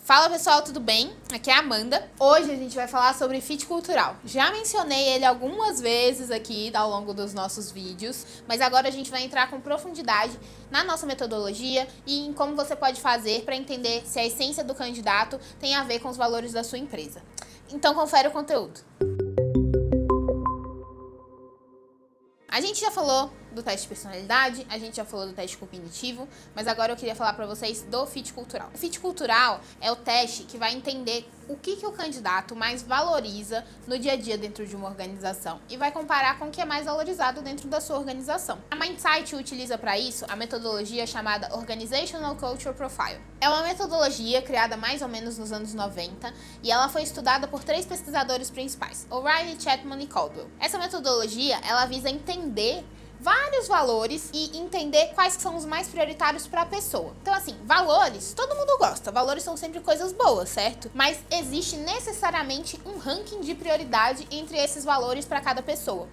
Fala pessoal, tudo bem? Aqui é a Amanda. Hoje a gente vai falar sobre fit cultural. Já mencionei ele algumas vezes aqui ao longo dos nossos vídeos, mas agora a gente vai entrar com profundidade na nossa metodologia e em como você pode fazer para entender se a essência do candidato tem a ver com os valores da sua empresa. Então confere o conteúdo. A gente já falou do teste de personalidade, a gente já falou do teste cognitivo, mas agora eu queria falar para vocês do fit cultural. O fit cultural é o teste que vai entender o que o candidato mais valoriza no dia a dia dentro de uma organização e vai comparar com o que é mais valorizado dentro da sua organização. A Mindsight utiliza para isso a metodologia chamada Organizational Culture Profile. É uma metodologia criada mais ou menos nos anos 90 e ela foi estudada por 3 pesquisadores principais, O'Reilly, Chapman e Caldwell. Essa metodologia ela visa entender vários valores e entender quais são os mais prioritários para a pessoa. Então assim, valores, todo mundo gosta, valores são sempre coisas boas, certo? Mas existe necessariamente um ranking de prioridade entre esses valores para cada pessoa.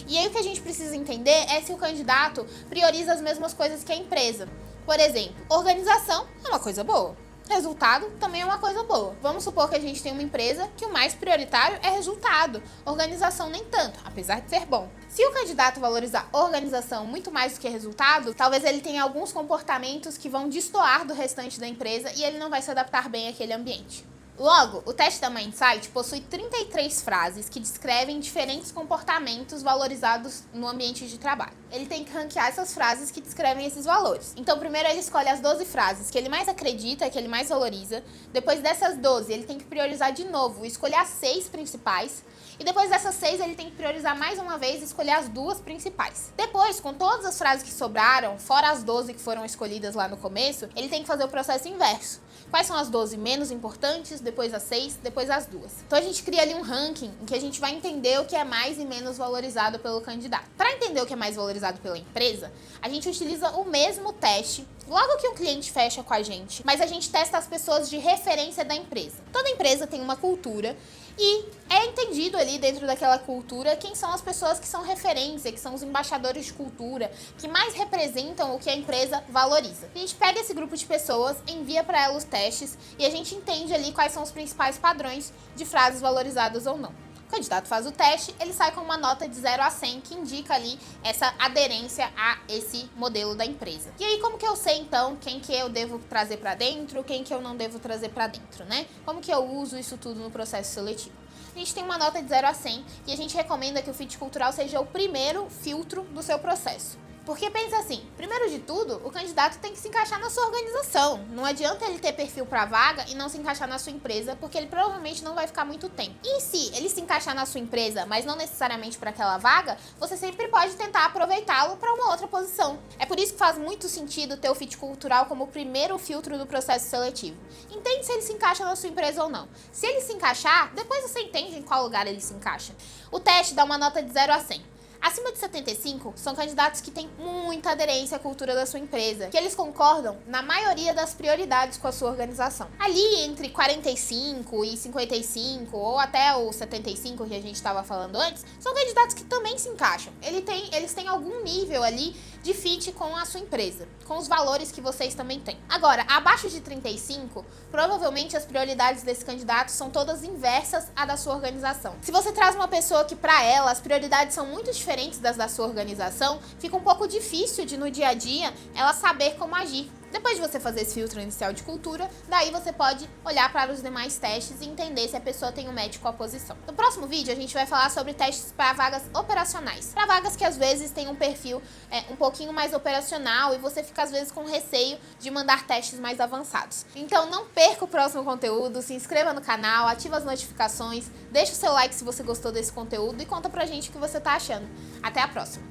E aí o que a gente precisa entender é se o candidato prioriza as mesmas coisas que a empresa. Por exemplo, organização é uma coisa boa. Resultado também é uma coisa boa. Vamos supor que a gente tem uma empresa que o mais prioritário é resultado, organização nem tanto, apesar de ser bom. Se o candidato valorizar organização muito mais do que resultado, talvez ele tenha alguns comportamentos que vão destoar do restante da empresa e ele não vai se adaptar bem àquele ambiente. Logo, o teste da Mindsight possui 33 frases que descrevem diferentes comportamentos valorizados no ambiente de trabalho. Ele tem que ranquear essas frases que descrevem esses valores. Então, primeiro ele escolhe as 12 frases que ele mais acredita, que ele mais valoriza. Depois dessas 12, ele tem que priorizar de novo, escolher as 6 principais. E depois dessas 6, ele tem que priorizar mais uma vez e escolher as 2 principais. Depois, com todas as frases que sobraram, fora as 12 que foram escolhidas lá no começo, ele tem que fazer o processo inverso. Quais são as 12 menos importantes, depois as 6, depois as 2. Então a gente cria ali um ranking em que a gente vai entender o que é mais e menos valorizado pelo candidato. Para entender o que é mais valorizado pela empresa, a gente utiliza o mesmo teste logo que um cliente fecha com a gente, mas a gente testa as pessoas de referência da empresa. Toda empresa tem uma cultura e é entendido ali dentro daquela cultura quem são as pessoas que são referência, que são os embaixadores de cultura, que mais representam o que a empresa valoriza. A gente pega esse grupo de pessoas, envia para elas os testes e a gente entende ali quais são os principais padrões de frases valorizadas ou não. O candidato faz o teste, ele sai com uma nota de 0 a 100, que indica ali essa aderência a esse modelo da empresa. E aí, como que eu sei, então, quem que eu devo trazer para dentro, quem que eu não devo trazer para dentro, né? Como que eu uso isso tudo no processo seletivo? A gente tem uma nota de 0 a 100 e a gente recomenda que o fit cultural seja o primeiro filtro do seu processo. Porque pensa assim, primeiro de tudo, o candidato tem que se encaixar na sua organização. Não adianta ele ter perfil para vaga e não se encaixar na sua empresa, porque ele provavelmente não vai ficar muito tempo. E se ele se encaixar na sua empresa, mas não necessariamente para aquela vaga, você sempre pode tentar aproveitá-lo para uma outra posição. É por isso que faz muito sentido ter o fit cultural como o primeiro filtro do processo seletivo. Entende se ele se encaixa na sua empresa ou não. Se ele se encaixar, depois você entende em qual lugar ele se encaixa. O teste dá uma nota de 0 a 100. Acima de 75 são candidatos que têm muita aderência à cultura da sua empresa, que eles concordam na maioria das prioridades com a sua organização. Ali entre 45 e 55 ou até o 75 que a gente estava falando antes, são candidatos que também se encaixam. Eles têm algum nível ali de fit com a sua empresa, com os valores que vocês também têm. Agora, abaixo de 35, provavelmente as prioridades desse candidato são todas inversas à da sua organização. Se você traz uma pessoa que para ela as prioridades são muito diferentes das da sua organização, fica um pouco difícil de no dia a dia ela saber como agir. Depois de você fazer esse filtro inicial de cultura, daí você pode olhar para os demais testes e entender se a pessoa tem um match com a posição. No próximo vídeo a gente vai falar sobre testes para vagas operacionais. Para vagas que às vezes tem um perfil um pouquinho mais operacional e você fica às vezes com receio de mandar testes mais avançados. Então não perca o próximo conteúdo, se inscreva no canal, ativa as notificações, deixa o seu like se você gostou desse conteúdo e conta pra gente o que você tá achando. Até a próxima!